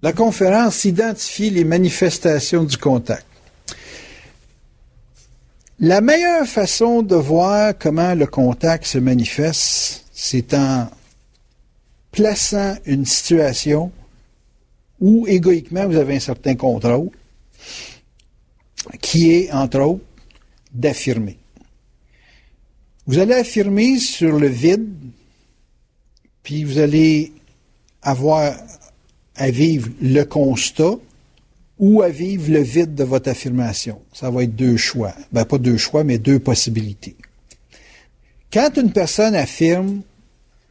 La conférence identifie les manifestations du contact. La meilleure façon de voir comment le contact se manifeste, c'est en plaçant une situation où égoïquement vous avez un certain contrôle, qui est, entre autres, d'affirmer. Vous allez affirmer sur le vide, puis vous allez avoir à vivre le constat ou à vivre le vide de votre affirmation. Ça va être deux choix. Ben, pas deux choix, mais deux possibilités. Quand une personne affirme,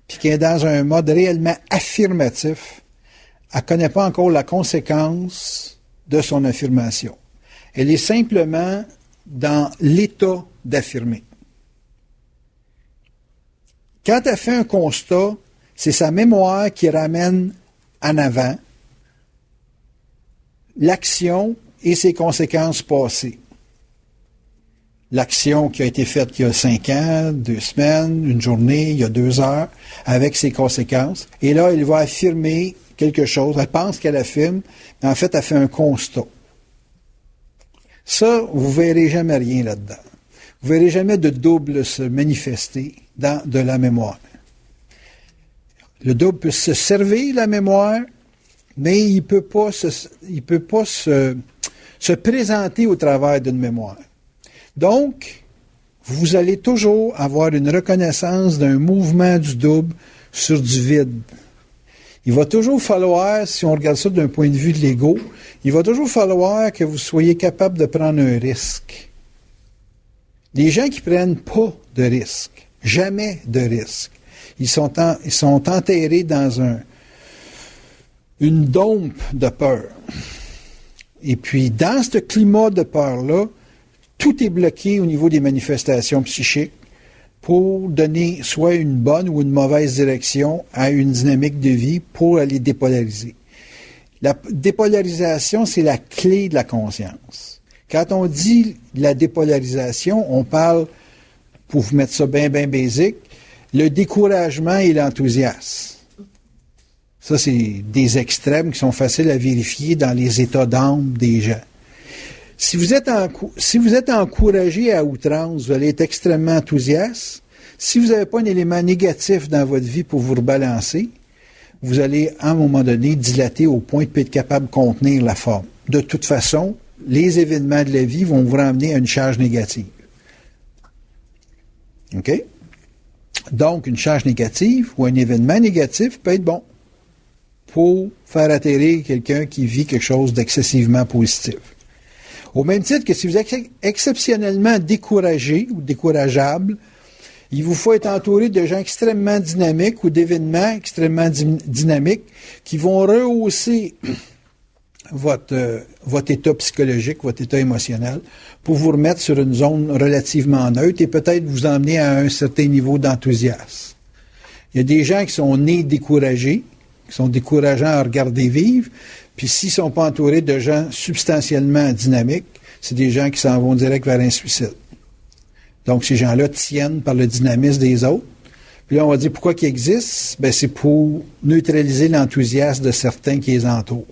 puis qu'elle est dans un mode réellement affirmatif, elle ne connaît pas encore la conséquence de son affirmation. Elle est simplement dans l'état d'affirmer. Quand elle fait un constat, c'est sa mémoire qui ramène en avant l'action et ses conséquences passées. L'action qui a été faite il y a 5 ans, 2 semaines, une journée, il y a 2 heures, avec ses conséquences. Et là, elle va affirmer quelque chose. Elle pense qu'elle affirme, mais en fait, elle fait un constat. Ça, vous ne verrez jamais rien là-dedans. Vous ne verrez jamais de double se manifester dans de la mémoire. Le double peut se servir la mémoire, mais il ne peut pas se présenter au travers d'une mémoire. Donc, vous allez toujours avoir une reconnaissance d'un mouvement du double sur du vide. Il va toujours falloir, si on regarde ça d'un point de vue de l'ego, il va toujours falloir que vous soyez capable de prendre un risque. Les gens qui ne prennent pas de risque, jamais de risque, ils sont enterrés dans une dompe de peur. Et puis, dans ce climat de peur-là, tout est bloqué au niveau des manifestations psychiques pour donner soit une bonne ou une mauvaise direction à une dynamique de vie pour aller dépolariser. La dépolarisation, c'est la clé de la conscience. Quand on dit la dépolarisation, on parle, pour vous mettre ça bien basique, le découragement et l'enthousiasme. Ça, c'est des extrêmes qui sont faciles à vérifier dans les états d'âme des gens. Si vous êtes encouragé à outrance, vous allez être extrêmement enthousiaste. Si vous n'avez pas un élément négatif dans votre vie pour vous rebalancer, vous allez, à un moment donné, dilater au point de ne pas être capable de contenir la forme. De toute façon, les événements de la vie vont vous ramener à une charge négative. OK? Donc, une charge négative ou un événement négatif peut être bon pour faire atterrir quelqu'un qui vit quelque chose d'excessivement positif. Au même titre que si vous êtes exceptionnellement découragé ou décourageable, il vous faut être entouré de gens extrêmement dynamiques ou d'événements extrêmement dynamiques qui vont rehausser votre état psychologique, votre état émotionnel, pour vous remettre sur une zone relativement neutre et peut-être vous emmener à un certain niveau d'enthousiasme. Il y a des gens qui sont nés découragés, qui sont décourageants à regarder vivre, puis s'ils ne sont pas entourés de gens substantiellement dynamiques, c'est des gens qui s'en vont direct vers un suicide. Donc, ces gens-là tiennent par le dynamisme des autres. Puis là, on va dire pourquoi ils existent? Ben, c'est pour neutraliser l'enthousiasme de certains qui les entourent.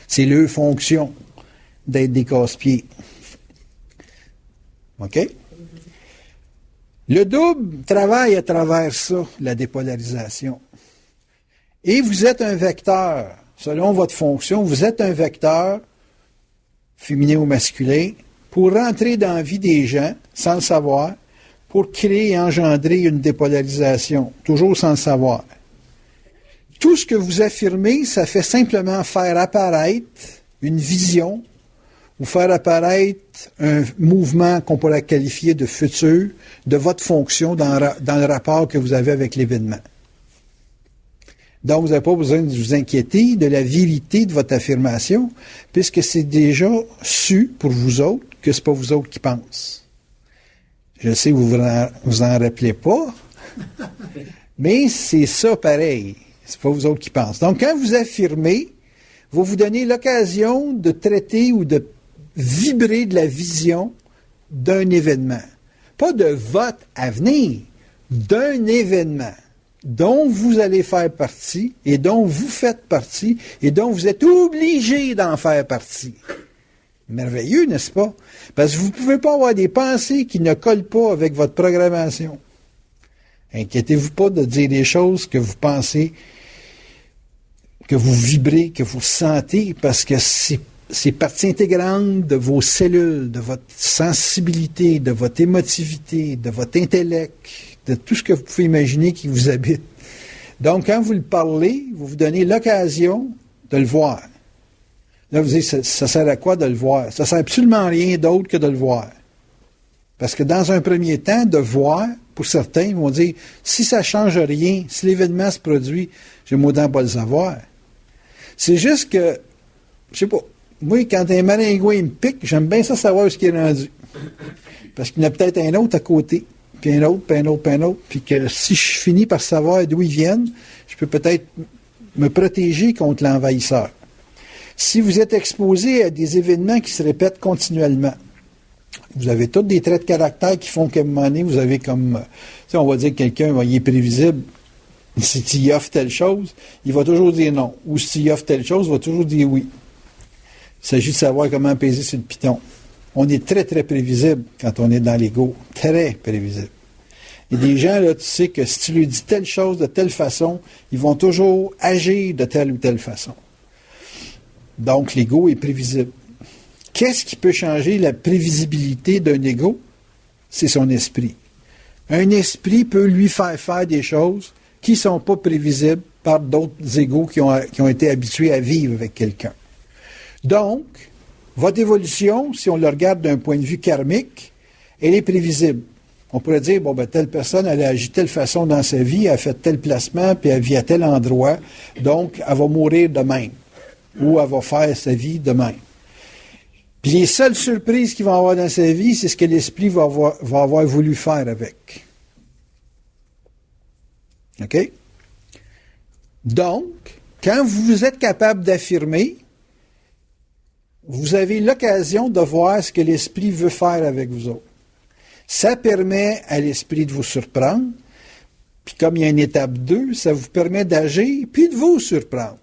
C'est leur fonction d'être des casse-pieds. OK? Le double travaille à travers ça, la dépolarisation. Et vous êtes un vecteur. Selon votre fonction, vous êtes un vecteur, féminin ou masculin, pour rentrer dans la vie des gens, sans le savoir, pour créer et engendrer une dépolarisation, toujours sans le savoir. Tout ce que vous affirmez, ça fait simplement faire apparaître une vision ou faire apparaître un mouvement qu'on pourrait qualifier de futur de votre fonction dans le rapport que vous avez avec l'événement. Donc, vous n'avez pas besoin de vous inquiéter de la vérité de votre affirmation, puisque c'est déjà su pour vous autres que ce n'est pas vous autres qui pensez. Je sais que vous en rappelez pas, mais c'est ça pareil. C'est pas vous autres qui pensez. Donc, quand vous affirmez, vous vous donnez l'occasion de traiter ou de vibrer de la vision d'un événement. Pas de votre avenir, d'un événement. dont vous allez faire partie et dont vous faites partie et dont vous êtes obligé d'en faire partie. Merveilleux, n'est-ce pas? Parce que vous ne pouvez pas avoir des pensées qui ne collent pas avec votre programmation. Inquiétez-vous pas de dire des choses que vous pensez, que vous vibrez, que vous sentez, parce que c'est partie intégrante de vos cellules, de votre sensibilité, de votre émotivité, de votre intellect, de tout ce que vous pouvez imaginer qui vous habite. Donc, quand vous le parlez, vous vous donnez l'occasion de le voir. Là, vous dites, ça sert à quoi de le voir? Ça sert absolument à rien d'autre que de le voir. Parce que dans un premier temps, de voir, pour certains, ils vont dire, si ça ne change rien, si l'événement se produit, j'ai mot d'en pas le savoir. C'est juste que, je sais pas, moi, quand un maringouin me pique, j'aime bien ça savoir ce qui est rendu. Parce qu'il y en a peut-être un autre à côté, puis un autre, puis un autre, puis un autre, puis que si je finis par savoir d'où ils viennent, je peux peut-être me protéger contre l'envahisseur. Si vous êtes exposé à des événements qui se répètent continuellement, vous avez tous des traits de caractère qui font qu'à un moment donné, vous avez comme, tu sais, on va dire que quelqu'un, il est prévisible, si tu y offres telle chose, il va toujours dire non. Ou si tu y offres telle chose, il va toujours dire oui. Il s'agit de savoir comment peser sur le piton. On est très, très prévisible quand on est dans l'ego. Très prévisible. Il y a des gens, là, tu sais que si tu lui dis telle chose de telle façon, ils vont toujours agir de telle ou telle façon. Donc, l'ego est prévisible. Qu'est-ce qui peut changer la prévisibilité d'un ego? C'est son esprit. Un esprit peut lui faire des choses qui ne sont pas prévisibles par d'autres égos qui ont été habitués à vivre avec quelqu'un. Donc, votre évolution, si on le regarde d'un point de vue karmique, elle est prévisible. On pourrait dire, bon, ben, telle personne, elle a agi de telle façon dans sa vie, elle a fait tel placement, puis elle vit à tel endroit, donc elle va mourir de même. Ou elle va faire sa vie de même. Puis les seules surprises qu'il va avoir dans sa vie, c'est ce que l'esprit va avoir voulu faire avec. OK? Donc, quand vous êtes capable d'affirmer, vous avez l'occasion de voir ce que l'esprit veut faire avec vous autres. Ça permet à l'esprit de vous surprendre, puis comme il y a une étape 2, ça vous permet d'agir, puis de vous surprendre.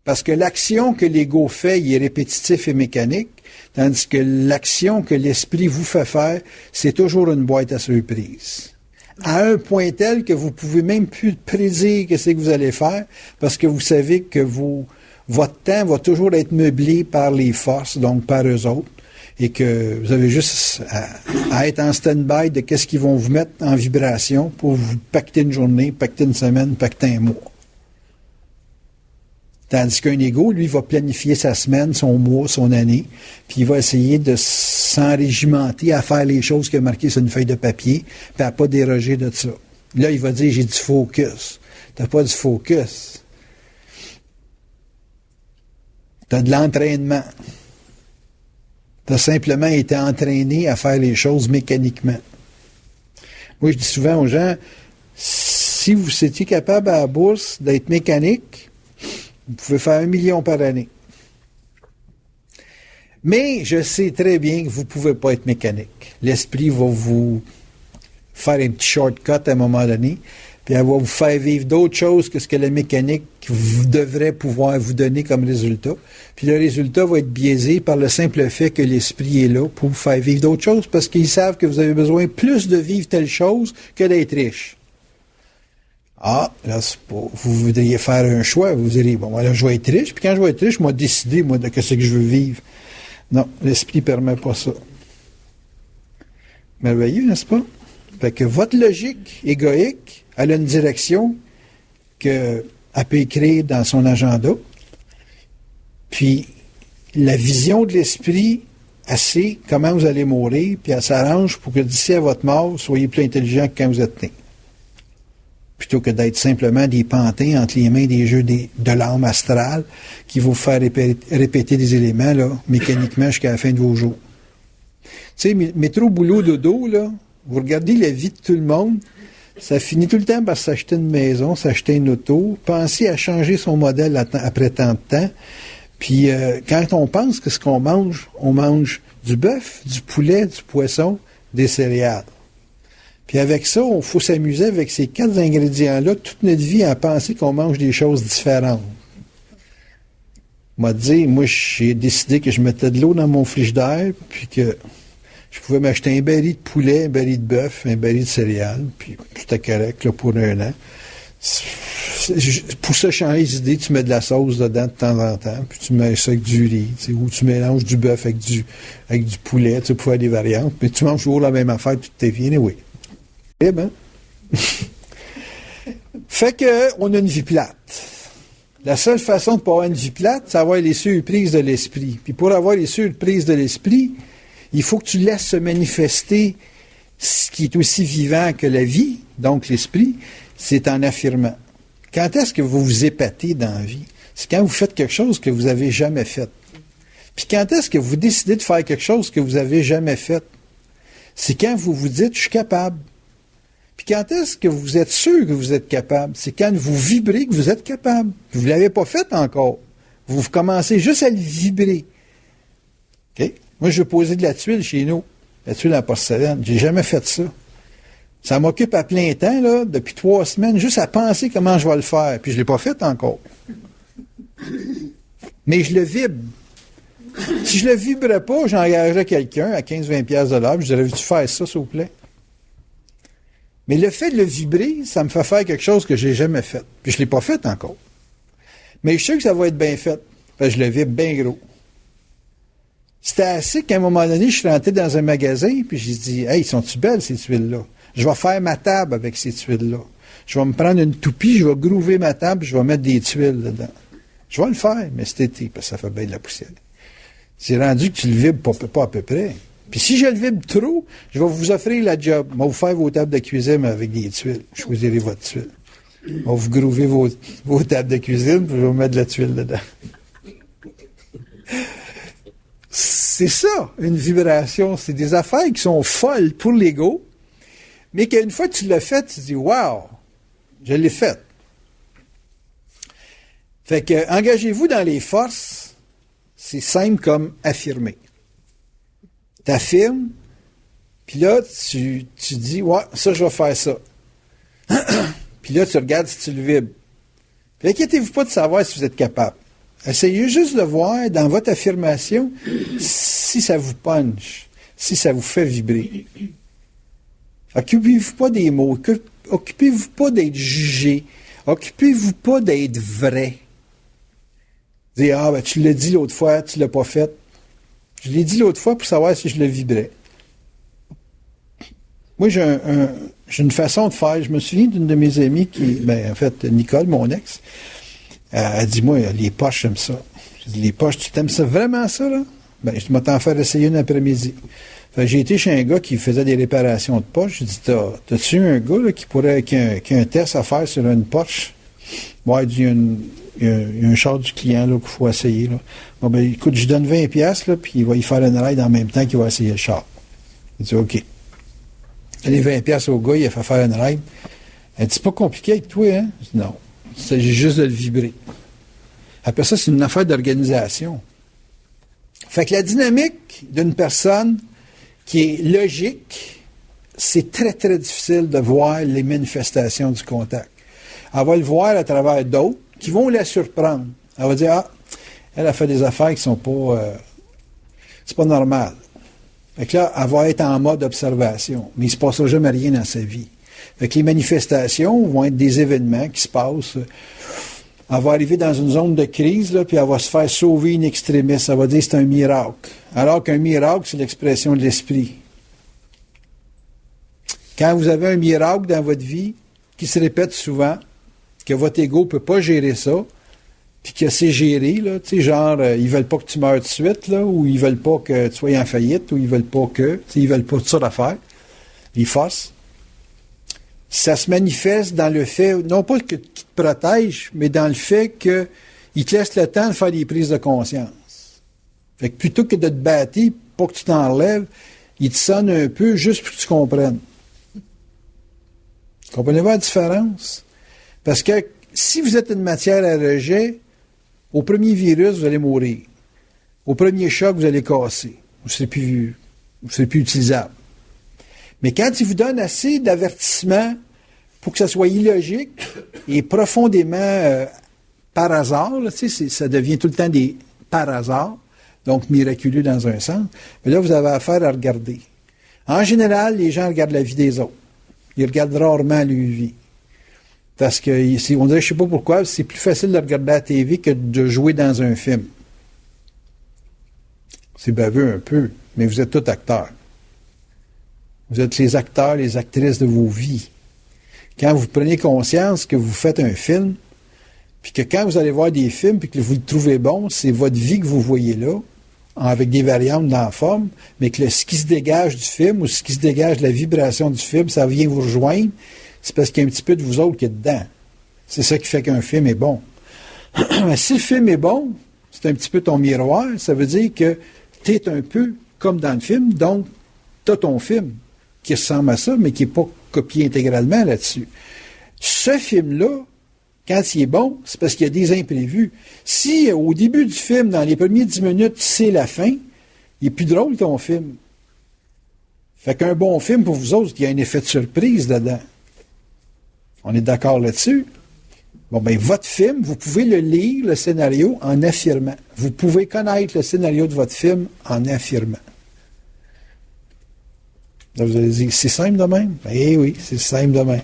Parce que l'action que l'ego fait, il est répétitif et mécanique, tandis que l'action que l'esprit vous fait faire, c'est toujours une boîte à surprise. À un point tel que vous ne pouvez même plus prédire ce que vous allez faire, parce que vous savez que votre temps va toujours être meublé par les forces, donc par eux autres, et que vous avez juste à être en stand-by de qu'est-ce qu'ils vont vous mettre en vibration pour vous pacter une journée, pacter une semaine, pacter un mois. Tandis qu'un ego, lui, va planifier sa semaine, son mois, son année, puis il va essayer de s'enrégimenter à faire les choses qu'il a marquées sur une feuille de papier, puis à ne pas déroger de ça. Là, il va dire, j'ai du focus. Tu n'as pas du focus. Tu as de l'entraînement. Tu as simplement été entraîné à faire les choses mécaniquement. Moi, je dis souvent aux gens, si vous étiez capable à la bourse d'être mécanique, vous pouvez faire 1 million par année. Mais je sais très bien que vous ne pouvez pas être mécanique. L'esprit va vous faire un petit shortcut à un moment donné, puis elle va vous faire vivre d'autres choses que ce que la mécanique devrait pouvoir vous donner comme résultat. Puis le résultat va être biaisé par le simple fait que l'esprit est là pour vous faire vivre d'autres choses, parce qu'ils savent que vous avez besoin plus de vivre telle chose que d'être riche. Ah, là, c'est pas, vous voudriez faire un choix, vous direz, bon, là, je vais être riche, puis quand je vais être riche, je vais décider, moi, de ce que je veux vivre. Non, l'esprit ne permet pas ça. Merveilleux, n'est-ce pas? Fait que votre logique égoïque, elle a une direction qu'elle peut écrire dans son agenda, puis la vision de l'esprit, elle sait comment vous allez mourir, puis elle s'arrange pour que d'ici à votre mort, vous soyez plus intelligent que quand vous êtes né. Plutôt que d'être simplement des pantins entre les mains des jeux de l'âme astrale qui vont vous faire répéter des éléments là, mécaniquement jusqu'à la fin de vos jours. Tu sais, métro, boulot, dodo, là, vous regardez la vie de tout le monde, ça finit tout le temps par s'acheter une maison, s'acheter une auto, penser à changer son modèle après tant de temps. Puis quand on pense que ce qu'on mange, on mange du bœuf, du poulet, du poisson, des céréales. Puis avec ça, il faut s'amuser avec ces 4 ingrédients-là toute notre vie à penser qu'on mange des choses différentes. Moi, j'ai décidé que je mettais de l'eau dans mon frigidaire, puis que je pouvais m'acheter un baril de poulet, un baril de bœuf, un baril de céréales, puis c'était correct là, pour un an. Pour ça, changer les idées, tu mets de la sauce dedans de temps en temps, puis tu mets ça avec du riz, ou tu mélanges du bœuf avec du poulet, tu sais, pour faire des variantes, mais tu manges toujours la même affaire toute ta vie, oui. Eh ben. Fait que, on a une vie plate. La seule façon de ne pas avoir une vie plate, c'est avoir les surprises de l'esprit. Puis pour avoir les surprises de l'esprit, il faut que tu laisses se manifester ce qui est aussi vivant que la vie, donc l'esprit, c'est en affirmant. Quand est-ce que vous vous épatez dans la vie? C'est quand vous faites quelque chose que vous n'avez jamais fait. Puis quand est-ce que vous décidez de faire quelque chose que vous n'avez jamais fait? C'est quand vous vous dites « je suis capable ». Puis quand est-ce que vous êtes sûr que vous êtes capable? C'est quand vous vibrez que vous êtes capable. Vous ne l'avez pas fait encore. Vous commencez juste à le vibrer. OK? Moi, je vais poser de la tuile chez nous. La tuile en porcelaine. J'ai jamais fait ça. Ça m'occupe à plein temps, là, depuis 3 semaines, juste à penser comment je vais le faire. Puis je ne l'ai pas fait encore. Mais je le vibre. Si je ne le vibrais pas, j'engagerais quelqu'un à 15-20$ de l'heure, puis je dirais, veux-tu faire ça, s'il vous plaît? Mais le fait de le vibrer, ça me fait faire quelque chose que je n'ai jamais fait. Puis je ne l'ai pas fait encore. Mais je suis sûr que ça va être bien fait. Parce que je le vibre bien gros. C'était assez qu'à un moment donné, je suis rentré dans un magasin, puis j'ai dit, « Hey, sont-tu belles, ces tuiles-là? Je vais faire ma table avec ces tuiles-là. Je vais me prendre une toupie, je vais groover ma table, je vais mettre des tuiles dedans. » Je vais le faire, mais cet été, parce que ça fait bien de la poussière. C'est rendu que tu le vibres pas à peu près. Puis si je le vibre trop, je vais vous offrir la job. Je vais vous faire vos tables de cuisine avec des tuiles. Choisirez votre tuile. Je vais vous groover vos tables de cuisine, puis je vais vous mettre de la tuile dedans. C'est ça, une vibration. C'est des affaires qui sont folles pour l'ego, mais qu'une fois que tu l'as fait, tu dis « Wow, je l'ai fait ». Fait que, engagez-vous dans les forces, c'est simple comme affirmer. T'affirmes, puis là, tu dis « Ouais, ça, je vais faire ça ». Puis là, tu regardes si tu le vibres. Puis inquiétez-vous pas de savoir si vous êtes capable. Essayez juste de voir dans votre affirmation si ça vous punch, si ça vous fait vibrer. Occupez-vous pas des mots, occupez-vous pas d'être jugé, occupez-vous pas d'être vrai. Dites, ah, ben, tu l'as dit l'autre fois, tu l'as pas fait. Je l'ai dit l'autre fois pour savoir si je le vibrais. Moi, j'ai une façon de faire. Je me souviens d'une de mes amies en fait, Nicole, mon ex, elle dit, moi, les poches, j'aime ça. J'ai dit, les poches, tu t'aimes ça vraiment, ça, là? Ben, je m'en t'en faire essayer une après-midi. Fait que j'ai été chez un gars qui faisait des réparations de poches. J'ai dit, t'as-tu un gars, là, qui a un test à faire sur une poche? Ouais, il y a un char du client, là, qu'il faut essayer, là. Bon, ben, écoute, je lui donne 20$, là, puis il va y faire une ride en même temps qu'il va essayer le char. Il dit, OK. Il a donné 20$ au gars, il a fait faire une ride. Elle dit, c'est pas compliqué avec toi, hein? Je dis, non. Il s'agit juste de le vibrer. Après ça, c'est une affaire d'organisation. Fait que la dynamique d'une personne qui est logique, c'est très, très difficile de voir les manifestations du contact. Elle va le voir à travers d'autres qui vont la surprendre. Elle va dire, ah, elle a fait des affaires qui sont pas... c'est pas normal. Fait que là, elle va être en mode observation, mais il ne se passera jamais rien dans sa vie. Fait que les manifestations vont être des événements qui se passent. Elle va arriver dans une zone de crise, là, puis elle va se faire sauver in extremis. Elle va dire que c'est un miracle. Alors qu'un miracle, c'est l'expression de l'esprit. Quand vous avez un miracle dans votre vie qui se répète souvent, que votre ego ne peut pas gérer ça, puis que c'est géré, là, tu sais, genre, ils veulent pas que tu meurs tout de suite, là, ou ils veulent pas que tu sois en faillite, ou ils veulent pas que, tu sais, ils veulent pas tout ça à faire. Ils forcent. Ça se manifeste dans le fait, non pas qu'ils te protègent, mais dans le fait qu'ils te laissent le temps de faire des prises de conscience. Fait que plutôt que de te battre, pas que tu t'enlèves, ils te sonnent un peu juste pour que tu comprennes. Comprenez-vous la différence? Parce que si vous êtes une matière à rejet, au premier virus, vous allez mourir. Au premier choc, vous allez casser. Vous ne serez plus utilisable. Mais quand il vous donne assez d'avertissements pour que ça soit illogique et profondément par hasard, là, ça devient tout le temps des par hasard, donc miraculeux dans un sens, mais là, vous avez affaire à regarder. En général, les gens regardent la vie des autres. Ils regardent rarement leur vie. Parce que, on dirait, je ne sais pas pourquoi, c'est plus facile de regarder à la TV que de jouer dans un film. C'est baveux un peu, mais vous êtes tous acteurs. Vous êtes les acteurs, les actrices de vos vies. Quand vous prenez conscience que vous faites un film, puis que quand vous allez voir des films, puis que vous le trouvez bon, c'est votre vie que vous voyez là, avec des variantes dans la forme, mais que ce qui se dégage du film ou ce qui se dégage de la vibration du film, ça vient vous rejoindre, c'est parce qu'il y a un petit peu de vous autres qui est dedans. C'est ça qui fait qu'un film est bon. Si le film est bon, c'est un petit peu ton miroir, ça veut dire que tu es un peu comme dans le film, donc tu as ton film qui ressemble à ça, mais qui n'est pas copié intégralement là-dessus. Ce film-là, quand il est bon, c'est parce qu'il y a des imprévus. Si au début du film, dans les premiers 10 minutes, c'est la fin, il est plus drôle ton film. Fait qu'un bon film pour vous autres, il y a un effet de surprise dedans. On est d'accord là-dessus? Bon, ben, votre film, vous pouvez le lire, le scénario, en affirmant. Vous pouvez connaître le scénario de votre film en affirmant. Là, vous allez dire, c'est simple de même? Eh oui, c'est simple de même.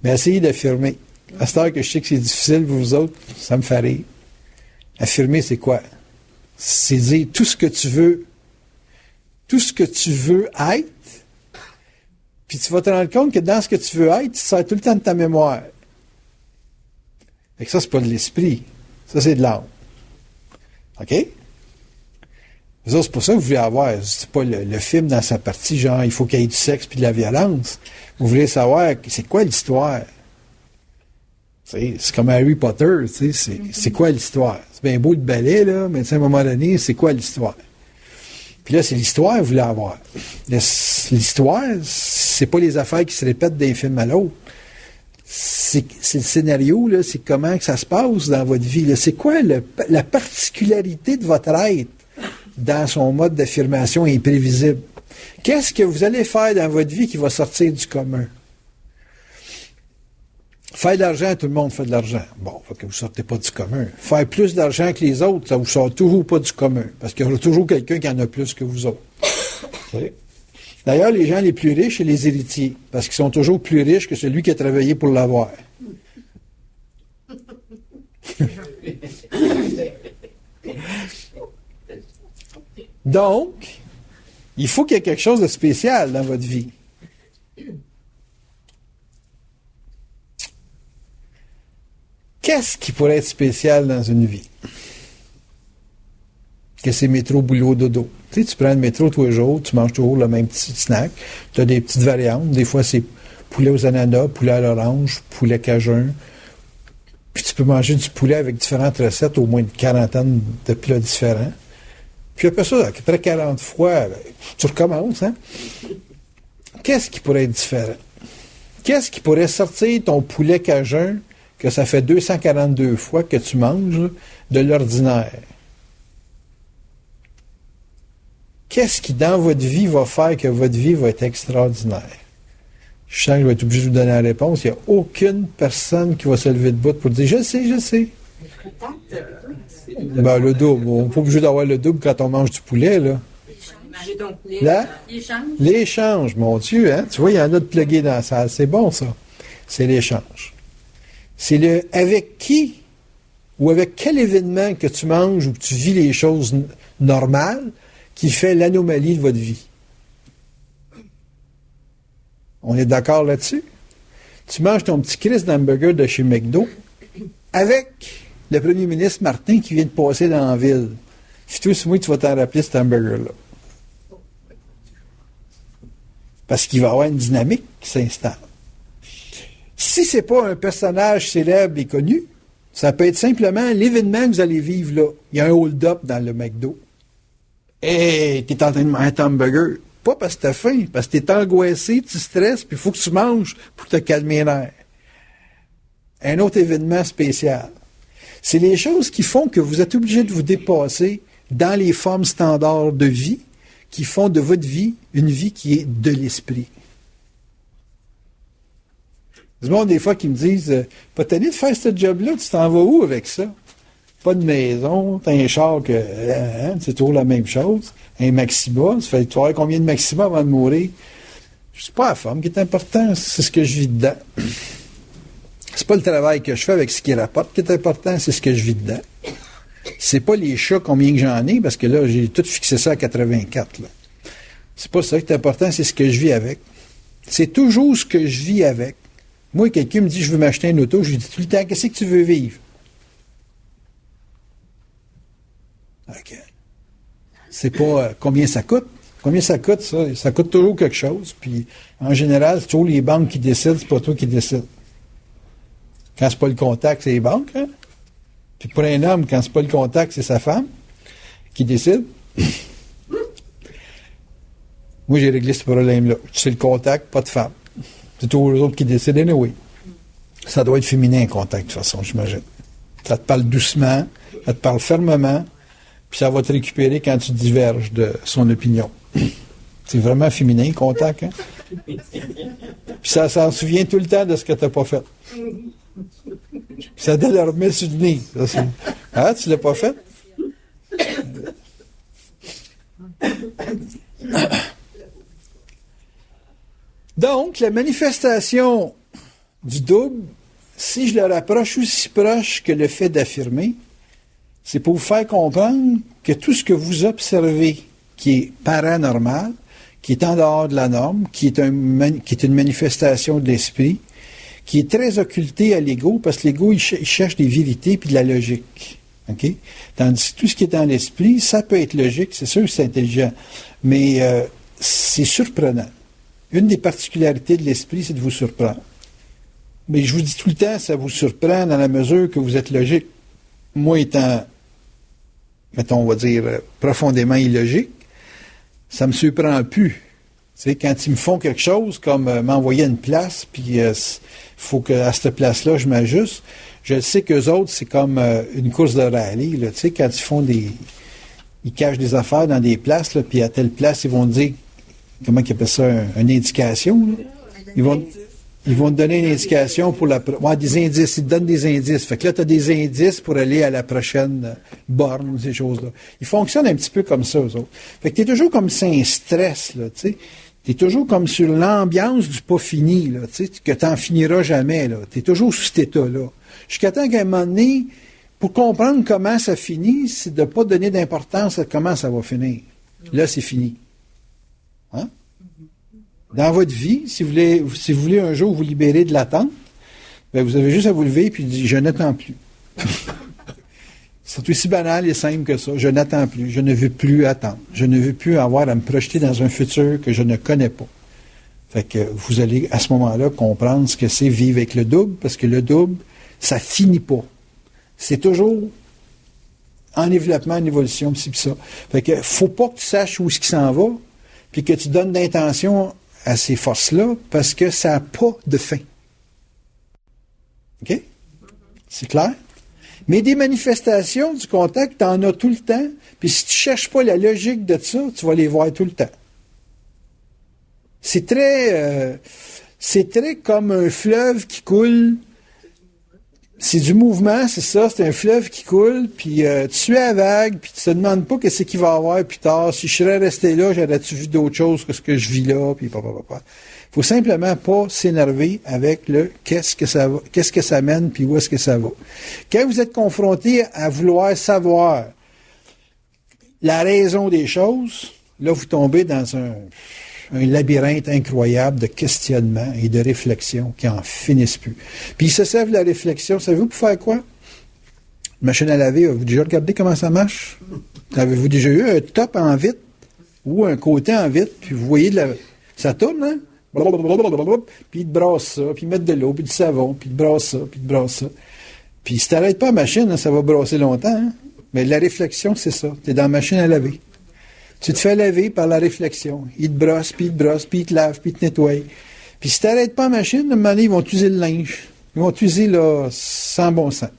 Mais essayez d'affirmer. À cette heure que je sais que c'est difficile pour vous autres, ça me fait rire. Affirmer, c'est quoi? C'est dire tout ce que tu veux être, puis tu vas te rendre compte que dans ce que tu veux être, tu sers tout le temps de ta mémoire. Fait que ça, c'est pas de l'esprit. Ça, c'est de l'âme. OK? Vous autres, c'est pour ça que vous voulez avoir, c'est pas le film dans sa partie, genre, il faut qu'il y ait du sexe puis de la violence. Vous voulez savoir, c'est quoi l'histoire? C'est comme Harry Potter, c'est quoi l'histoire? C'est bien beau le ballet, là, mais à un moment donné, c'est quoi l'histoire? Puis là, c'est l'histoire que vous voulez avoir. L'histoire, c'est pas les affaires qui se répètent d'un film à l'autre. C'est le scénario, là, c'est comment que ça se passe dans votre vie. Là. C'est quoi la particularité de votre être dans son mode d'affirmation imprévisible? Qu'est-ce que vous allez faire dans votre vie qui va sortir du commun? Faire de l'argent, tout le monde fait de l'argent. Bon, faut que vous ne sortez pas du commun. Faire plus d'argent que les autres, ça ne vous sort toujours pas du commun. Parce qu'il y aura toujours quelqu'un qui en a plus que vous autres. D'ailleurs, les gens les plus riches, c'est les héritiers. Parce qu'ils sont toujours plus riches que celui qui a travaillé pour l'avoir. Donc, il faut qu'il y ait quelque chose de spécial dans votre vie. Qu'est-ce qui pourrait être spécial dans une vie? Que c'est métro, boulot, dodo. Tu sais, tu prends le métro tous les jours, tu manges toujours le même petit snack, tu as des petites variantes. Des fois, c'est poulet aux ananas, poulet à l'orange, poulet cajun. Puis tu peux manger du poulet avec différentes recettes, au moins une quarantaine de plats différents. Puis après ça, après 40 fois, tu recommences, hein? Qu'est-ce qui pourrait être différent? Qu'est-ce qui pourrait sortir ton poulet cajun que ça fait 242 fois que tu manges de l'ordinaire? Qu'est-ce qui, dans votre vie, va faire que votre vie va être extraordinaire? Je sens que je vais être obligé de vous donner la réponse. Il n'y a aucune personne qui va se lever debout pour dire « Je sais. » Ben, le double. On n'est pas obligé d'avoir le double quand on mange du poulet, là. L'échange, mon Dieu, hein? Tu vois, il y en a de plugués dans la salle. C'est bon, ça. C'est l'échange. C'est le avec qui ou avec quel événement que tu manges ou que tu vis les choses normales qui fait l'anomalie de votre vie. On est d'accord là-dessus? Tu manges ton petit Christ d'hamburger de chez McDo avec le premier ministre Martin qui vient de passer dans la ville. Puis toi, c'est moi, tu vas t'en rappeler cet hamburger-là. Parce qu'il va y avoir une dynamique qui s'installe. Si ce n'est pas un personnage célèbre et connu, ça peut être simplement l'événement que vous allez vivre là. Il y a un hold-up dans le McDo. Hey, tu es en train de manger un hamburger. Pas parce que tu as faim, parce que tu es angoissé, tu stresses, puis il faut que tu manges pour te calmer les nerfs. Un autre événement spécial. C'est les choses qui font que vous êtes obligé de vous dépasser dans les formes standards de vie, qui font de votre vie une vie qui est de l'esprit. Du monde, des fois, qui me disent pas tanné de faire ce job-là, tu t'en vas où avec ça? Pas de maison, t'as un char que. C'est toujours la même chose. Un Maxima, ça fait tu vois combien de Maxima avant de mourir? C'est pas la forme qui est important, c'est ce que je vis dedans. C'est pas le travail que je fais avec ce qui rapporte qui est important, c'est ce que je vis dedans. C'est pas les chats combien que j'en ai, parce que là, j'ai tout fixé ça à 84. Là. C'est pas ça qui est important, c'est ce que je vis avec. C'est toujours ce que je vis avec. Moi, quelqu'un me dit, je veux m'acheter une auto, je lui dis tout le temps, qu'est-ce que tu veux vivre? OK. C'est pas combien ça coûte. Combien ça coûte, ça? Ça coûte toujours quelque chose. Puis, en général, c'est toujours les banques qui décident, c'est pas toi qui décides. Quand c'est pas le contact, c'est les banques. Hein? Puis pour un homme, quand c'est pas le contact, c'est sa femme qui décide. Moi, j'ai réglé ce problème-là. C'est le contact, pas de femme. C'est toujours les autres qui décident, anyway. Ça doit être féminin, un contact, de toute façon, j'imagine. Ça te parle doucement, ça te parle fermement, puis ça va te récupérer quand tu diverges de son opinion. C'est vraiment féminin, le contact, hein? Puis ça s'en souvient tout le temps de ce que tu n'as pas fait. Puis ça te le remet sur le nez. Ah, tu l'as pas fait? Donc, la manifestation du double, si je le rapproche aussi proche que le fait d'affirmer, c'est pour vous faire comprendre que tout ce que vous observez qui est paranormal, qui est en dehors de la norme, qui est une manifestation de l'esprit, qui est très occulté à l'ego, parce que l'ego, il cherche des vérités puis de la logique. Okay? Tandis que tout ce qui est dans l'esprit, ça peut être logique, c'est sûr que c'est intelligent, mais c'est surprenant. Une des particularités de l'esprit, c'est de vous surprendre. Mais je vous dis tout le temps, ça vous surprend dans la mesure que vous êtes logique. Moi étant, mettons, on va dire, profondément illogique, ça me surprend plus. Tu sais, quand ils me font quelque chose, comme m'envoyer à une place, puis il faut qu'à cette place-là, je m'ajuste, je sais qu'eux autres, c'est comme une course de rallye. Là, tu sais, quand ils cachent des affaires dans des places, là, puis à telle place, ils vont te dire, comment ils appellent ça, une indication. Là. Ils vont te donner une indication pour des indices. Ils te donnent des indices. Fait que là, tu as des indices pour aller à la prochaine borne, ces choses-là. Ils fonctionnent un petit peu comme ça, eux autres. Fait que tu es toujours comme c'est un stress, là, tu sais. Tu es toujours comme sur l'ambiance du pas fini, là, tu sais, que tu n'en finiras jamais, là. Tu es toujours sous cet état-là. Jusqu'à temps qu'à un moment donné, pour comprendre comment ça finit, c'est de ne pas donner d'importance à comment ça va finir. Là, c'est fini. Hein? Dans votre vie, si vous voulez un jour vous libérer de l'attente, ben vous avez juste à vous lever et puis dire « Je n'attends plus ». C'est aussi banal et simple que ça. Je n'attends plus. Je ne veux plus attendre. Je ne veux plus avoir à me projeter dans un futur que je ne connais pas. Fait que vous allez, à ce moment-là, comprendre ce que c'est vivre avec le double, parce que le double, ça finit pas. C'est toujours en développement, en évolution, pis ça. Fait que faut pas que tu saches où est-ce qu'il s'en va, puis que tu donnes d'intention à ces forces-là, parce que ça n'a pas de fin. OK? C'est clair? Mais des manifestations du contact, tu en as tout le temps, puis si tu ne cherches pas la logique de ça, tu vas les voir tout le temps. C'est très comme un fleuve qui coule. C'est du mouvement, c'est ça, c'est un fleuve qui coule, puis tu suis à la vague, puis tu te demandes pas qu'est-ce qu'il va y avoir plus tard. Si je serais resté là, j'aurais-tu vu d'autres choses que ce que je vis là, puis papa. Faut simplement pas s'énerver avec le qu'est-ce que ça mène, puis où est-ce que ça va. Quand vous êtes confronté à vouloir savoir la raison des choses, là, vous tombez dans un labyrinthe incroyable de questionnement et de réflexion qui en finissent plus. Puis ils se servent de la réflexion, savez-vous pour faire quoi? Une machine à laver, avez-vous déjà regardé comment ça marche? Avez-vous déjà eu un top en vitre ou un côté en vitre, puis vous voyez ça tourne, hein? Puis ils te brassent ça, puis ils mettent de l'eau, puis du savon, puis ils te brassent ça, puis ils te brassent ça. Puis si t'arrêtes pas la machine, hein, ça va brasser longtemps, hein? Mais la réflexion, c'est ça. T'es dans la machine à laver. Tu te fais laver par la réflexion. Ils te brossent, puis ils te lavent, puis ils te nettoient. Puis si tu n'arrêtes pas la machine, à un moment donné, ils vont t'user le linge. Ils vont t'user là, sans bon sens.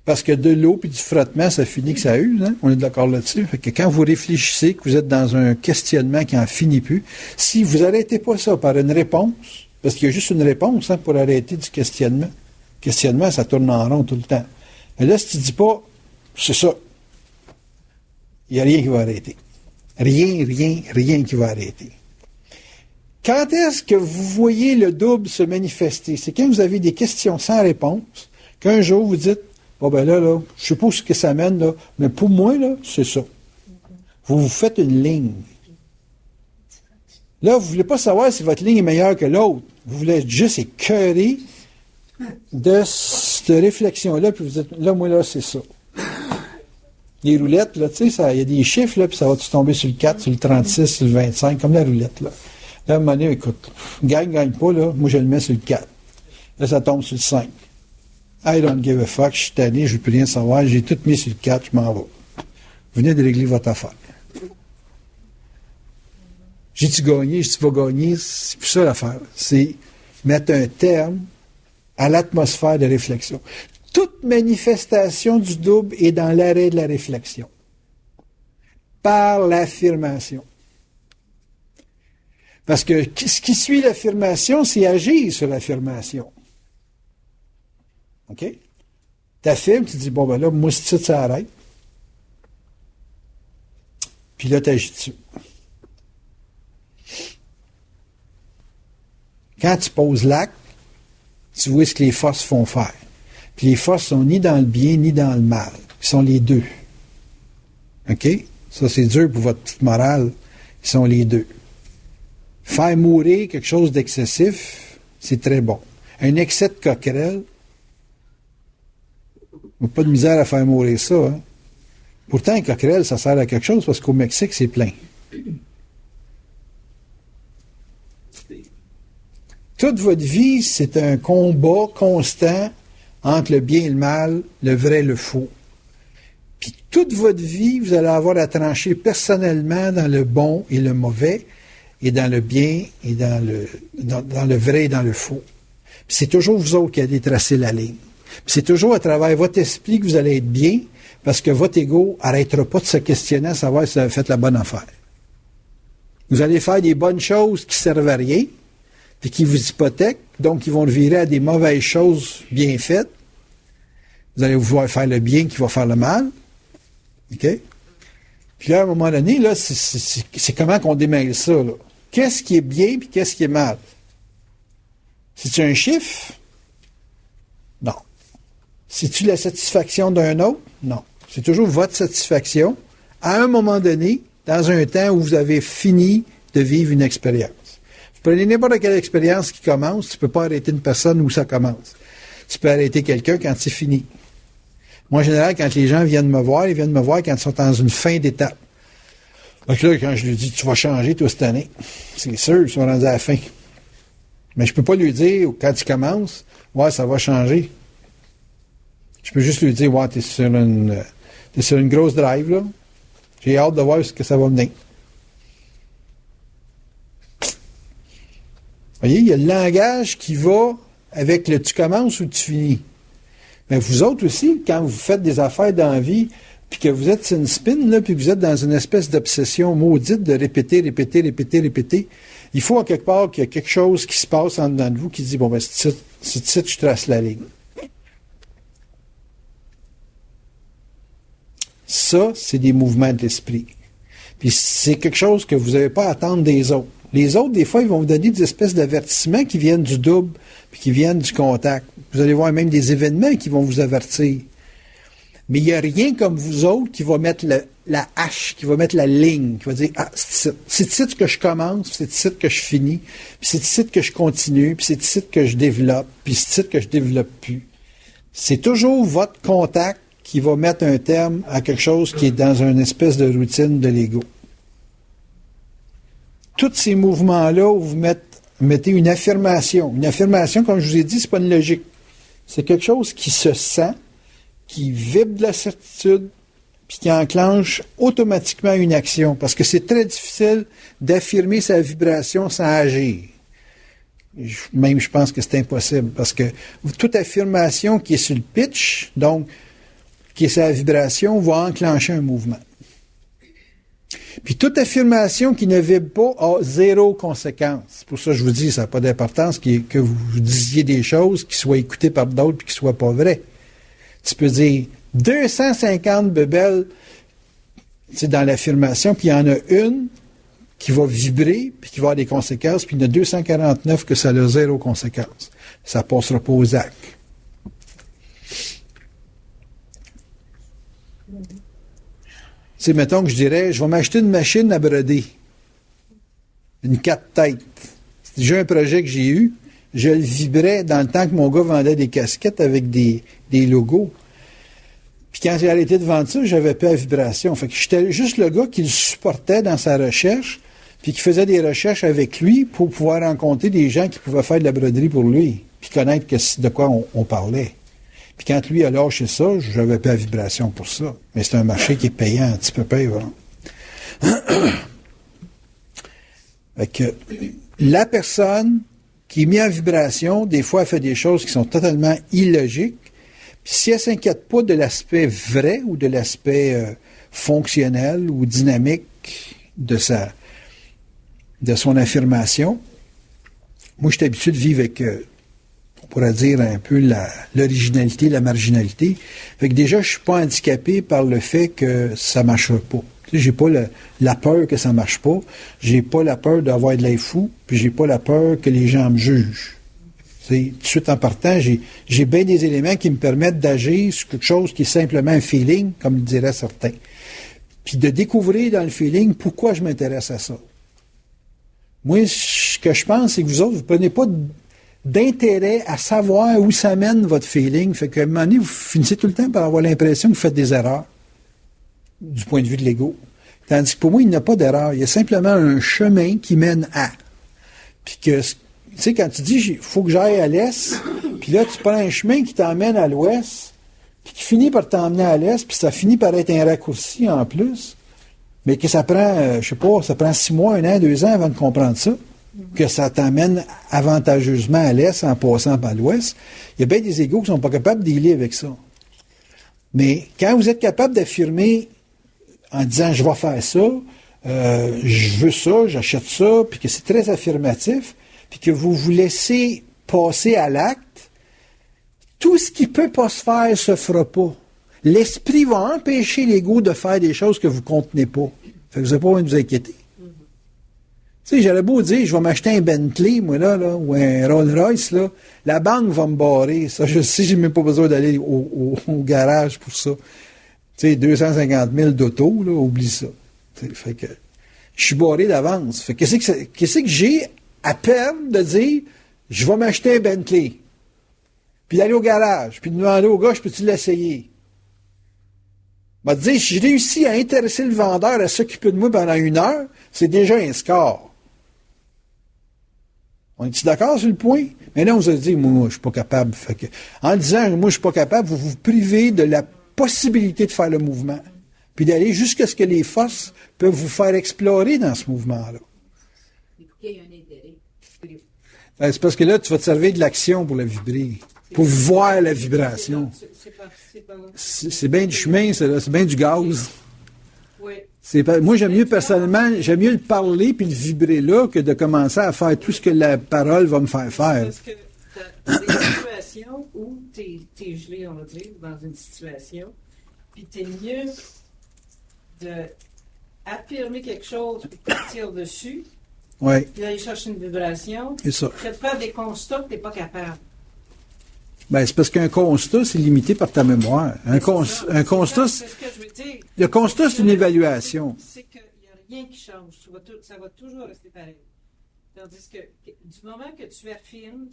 Parce que de l'eau puis du frottement, ça finit que ça use. Hein? On est d'accord là-dessus. Fait que quand vous réfléchissez, que vous êtes dans un questionnement qui n'en finit plus, si vous n'arrêtez pas ça par une réponse, Parce qu'il y a juste une réponse pour arrêter du questionnement. Le questionnement, ça tourne en rond tout le temps. Et là, si tu ne dis pas, c'est ça, il n'y a rien qui va arrêter. Rien qui va arrêter. Quand est-ce que vous voyez le double se manifester? C'est quand vous avez des questions sans réponse, qu'un jour vous dites, bon ben là, je sais pas où ce que ça mène, là, mais pour moi, là, c'est ça. Vous vous faites une ligne. Là, vous ne voulez pas savoir si votre ligne est meilleure que l'autre. Vous voulez être juste écœuré de cette réflexion-là, puis vous dites, là, moi, là, c'est ça. Les roulettes, là, tu sais, il y a des chiffres, là, puis ça va tomber sur le 4, sur le 36, sur le 25, comme la roulette, là. Là, à un moment donné, écoute, gagne pas, là, moi, je le mets sur le 4. Là, ça tombe sur le 5. I don't give a fuck, je suis tanné, je ne veux plus rien savoir, j'ai tout mis sur le 4, je m'en vais. Venez de régler votre affaire. J'ai-tu gagné, j'ai-tu pas gagné, c'est plus ça l'affaire. C'est mettre un terme à l'atmosphère de réflexion. Toute manifestation du double est dans l'arrêt de la réflexion. Par l'affirmation. Parce que ce qui suit l'affirmation, c'est agir sur l'affirmation. OK? Tu affirmes, tu dis, bon, ben là, moi, si ça arrête. Puis là, tu agis dessus. Quand tu poses l'acte, tu vois ce que les forces font faire. Puis les forces sont ni dans le bien, ni dans le mal. Ils sont les deux. OK? Ça, c'est dur pour votre petite morale. Ils sont les deux. Faire mourir quelque chose d'excessif, c'est très bon. Un excès de coquerelle, on n'a pas de misère à faire mourir ça. Hein? Pourtant, un coquerelle, ça sert à quelque chose parce qu'au Mexique, c'est plein. Toute votre vie, c'est un combat constant entre le bien et le mal, le vrai et le faux. Puis toute votre vie, vous allez avoir à trancher personnellement dans le bon et le mauvais, et dans le bien et dans le vrai et dans le faux. Puis c'est toujours vous autres qui allez tracer la ligne. Puis c'est toujours à travers votre esprit que vous allez être bien, parce que votre ego n'arrêtera pas de se questionner à savoir si vous avez fait la bonne affaire. Vous allez faire des bonnes choses qui ne servent à rien, puis qui vous hypothèquent, donc qui vont le virer à des mauvaises choses bien faites. Vous allez vouloir faire le bien qui va faire le mal. OK? Puis là, à un moment donné, là, c'est comment qu'on démêle ça, là. Qu'est-ce qui est bien puis qu'est-ce qui est mal? C'est-tu un chiffre? Non. C'est-tu la satisfaction d'un autre? Non. C'est toujours votre satisfaction à un moment donné, dans un temps où vous avez fini de vivre une expérience. Vous prenez n'importe quelle expérience qui commence, tu ne peux pas arrêter une personne où ça commence. Tu peux arrêter quelqu'un quand c'est fini. Moi, en général, quand les gens viennent me voir, ils viennent me voir quand ils sont dans une fin d'étape. Donc là, quand je lui dis, tu vas changer toi cette année, c'est sûr, ils sont rendus à la fin. Mais je ne peux pas lui dire, quand tu commences, ouais, ça va changer. Je peux juste lui dire, ouais, t'es sur une grosse drive, là. J'ai hâte de voir ce que ça va mener. Vous voyez, il y a le langage qui va avec le tu commences ou tu finis. Mais vous autres aussi, quand vous faites des affaires dans la vie, puis que vous êtes sur une spin, là, puis que vous êtes dans une espèce d'obsession maudite de répéter, il faut à quelque part qu'il y a quelque chose qui se passe en dedans de vous qui dit, bon, ben, c'est ici que je trace la ligne. Ça, c'est des mouvements de l'esprit. Puis c'est quelque chose que vous n'avez pas à attendre des autres. Les autres, des fois, ils vont vous donner des espèces d'avertissements qui viennent du double, puis qui viennent du contact. Vous allez voir même des événements qui vont vous avertir. Mais il n'y a rien comme vous autres qui va mettre la hache, qui va mettre la ligne, qui va dire, ah, c'est ici que je commence, c'est ici que je finis, puis c'est ici que je continue, puis c'est ici que je développe, puis c'est ici que je développe plus. C'est toujours votre contact qui va mettre un terme à quelque chose qui est dans une espèce de routine de l'ego. Tous ces mouvements-là où vous mettez une affirmation. Une affirmation, comme je vous ai dit, c'est pas une logique. C'est quelque chose qui se sent, qui vibre de la certitude, puis qui enclenche automatiquement une action. Parce que c'est très difficile d'affirmer sa vibration sans agir. Même, je pense que c'est impossible. Parce que toute affirmation qui est sur le pitch, donc qui est sa vibration, va enclencher un mouvement. Puis toute affirmation qui ne vibre pas a zéro conséquence. Pour ça, je vous dis, ça n'a pas d'importance que vous disiez des choses qui soient écoutées par d'autres puis qui ne soient pas vraies. Tu peux dire 250 bébelles, c'est dans l'affirmation, puis il y en a une qui va vibrer, puis qui va avoir des conséquences, puis il y en a 249 que ça a zéro conséquence. Ça ne passera pas aux actes. Tu sais, mettons que je dirais, je vais m'acheter une machine à broder. Une 4 têtes. C'est déjà un projet que j'ai eu. Je le vibrais dans le temps que mon gars vendait des casquettes avec des logos. Puis quand j'ai arrêté de vendre ça, j'avais pas la vibration. Fait que j'étais juste le gars qui le supportait dans sa recherche, puis qui faisait des recherches avec lui pour pouvoir rencontrer des gens qui pouvaient faire de la broderie pour lui, puis connaître de quoi on parlait. Puis quand lui a lâché ça, je n'avais pas la vibration pour ça. Mais c'est un marché qui est payant, un petit peu payant. Fait que la personne qui est mise en vibration, des fois, elle fait des choses qui sont totalement illogiques. Puis si elle ne s'inquiète pas de l'aspect vrai ou de l'aspect fonctionnel ou dynamique de son affirmation, moi, je suis habitué de vivre avec... on pourrait dire un peu l'originalité, la marginalité. Fait que déjà, je suis pas handicapé par le fait que ça ne marchera pas. Tu sais, j'ai pas la peur que ça ne marche pas. J'ai pas la peur d'avoir de l'air fou, puis j'ai pas la peur que les gens me jugent. Tu sais, tout de suite en partant, j'ai bien des éléments qui me permettent d'agir sur quelque chose qui est simplement un feeling, comme le diraient certains. Puis de découvrir dans le feeling pourquoi je m'intéresse à ça. Moi, ce que je pense, c'est que vous autres, vous prenez pas d'intérêt à savoir où ça mène votre feeling. Fait qu'à un moment donné, vous finissez tout le temps par avoir l'impression que vous faites des erreurs du point de vue de l'ego. Tandis que pour moi, il n'y a pas d'erreur. Il y a simplement un chemin qui mène à. Puis que, tu sais, quand tu dis, il faut que j'aille à l'est, puis là, tu prends un chemin qui t'emmène à l'ouest, puis qui finit par t'emmener à l'est, puis ça finit par être un raccourci en plus, mais que ça prend, je sais pas, ça prend 6 mois, 1 an, 2 ans avant de comprendre ça, que ça t'amène avantageusement à l'est en passant par l'ouest. Il y a bien des égos qui ne sont pas capables de dealer avec ça. Mais quand vous êtes capable d'affirmer en disant « je vais faire ça, je veux ça, j'achète ça », puis que c'est très affirmatif, puis que vous vous laissez passer à l'acte, tout ce qui peut pas se faire se fera pas. L'esprit va empêcher l'ego de faire des choses que vous ne contenez pas. Fait que vous n'avez pas besoin de vous inquiéter. Tu sais, j'aurais beau dire, je vais m'acheter un Bentley, moi, là, ou un Rolls-Royce, là. La banque va me barrer. Ça, je sais, j'ai même pas besoin d'aller au garage pour ça. Tu sais, 250 000 d'auto, là, oublie ça. T'sais, fait que, je suis barré d'avance. Fait que qu'est-ce que j'ai à peine de dire, je vais m'acheter un Bentley. Puis d'aller au garage, puis de demander au gars, je peux-tu l'essayer? M'a dit, si je réussis à intéresser le vendeur à s'occuper de moi pendant 1 heure, c'est déjà un score. On est-tu d'accord sur le point? Mais là, on vous a dit, moi, je suis pas capable. Fait que, en disant, moi, je suis pas capable, vous vous privez de la possibilité de faire le mouvement. Puis d'aller jusqu'à ce que les forces peuvent vous faire explorer dans ce mouvement-là. Mais pourquoi il y a un intérêt? Ben, c'est parce que là, tu vas te servir de l'action pour la vibrer. Pour voir la vibration. C'est bien du chemin, c'est bien du gaz. Oui. Moi, j'aime mieux, personnellement, j'aime mieux le parler puis le vibrer là que de commencer à faire tout ce que la parole va me faire faire. Parce que t'as des situations où t'es gelé, on va dire, dans une situation, puis t'es mieux d'affirmer quelque chose puis partir dessus, Oui. puis d'aller chercher une vibration, C'est ça. que de faire des constats que t'es pas capable. Ben, c'est parce qu'un constat, c'est limité par ta mémoire. Un constat, c'est ce que je veux dire. le constat, c'est une évaluation. C'est qu'il n'y a rien qui change. Ça va toujours rester pareil. Tandis que du moment que tu affirmes,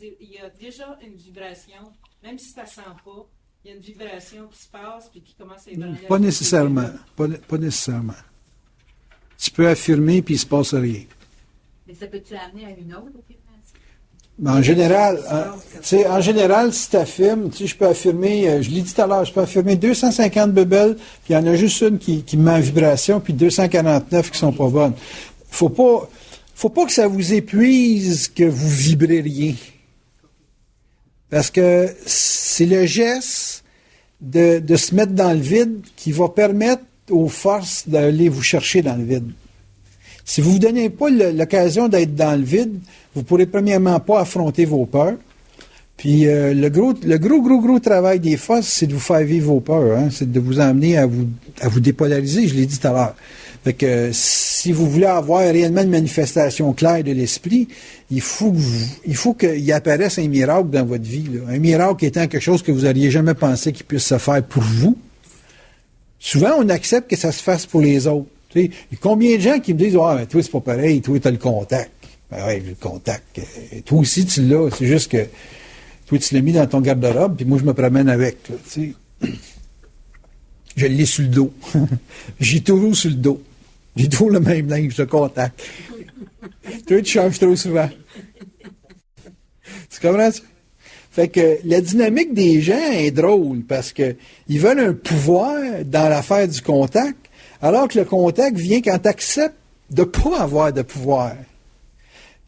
il y a déjà une vibration, même si tu ne sens pas, il y a une vibration qui se passe puis qui commence à ébranler. Pas nécessairement. Pas nécessairement. Tu peux affirmer puis il ne se passe rien. Mais ça peut-tu amener à une autre affirmation? Mais en général, si tu affirmes, je peux affirmer, je l'ai dit tout à l'heure, je peux affirmer 250 bébelles, puis il y en a juste une qui me met en vibration, puis 249 qui sont pas bonnes. Faut pas que ça vous épuise que vous vibrez rien. Parce que c'est le geste de se mettre dans le vide qui va permettre aux forces d'aller vous chercher dans le vide. Si vous ne vous donnez pas l'occasion d'être dans le vide, vous ne pourrez premièrement pas affronter vos peurs. Puis le gros travail des forces, c'est de vous faire vivre vos peurs. Hein? C'est de vous emmener à vous dépolariser, je l'ai dit tout à l'heure. Fait que si vous voulez avoir réellement une manifestation claire de l'esprit, il faut qu'il apparaisse un miracle dans votre vie. Là. Un miracle étant quelque chose que vous n'auriez jamais pensé qu'il puisse se faire pour vous. Souvent, on accepte que ça se fasse pour les autres. Tu sais, il y a combien de gens qui me disent « Ah, toi, c'est pas pareil, toi, tu as le contact. » Ben oui, j'ai le contact. Toi aussi, tu l'as. C'est juste que toi, tu l'as mis dans ton garde-robe, puis moi, je me promène avec. Là, tu sais. Je l'ai sur le dos. J'ai toujours sur le dos. J'ai toujours le même linge de contact. Toi, tu changes trop souvent. Tu comprends ça? Fait que la dynamique des gens est drôle parce que ils veulent un pouvoir dans l'affaire du contact, alors que le contact vient quand tu acceptes de ne pas avoir de pouvoir.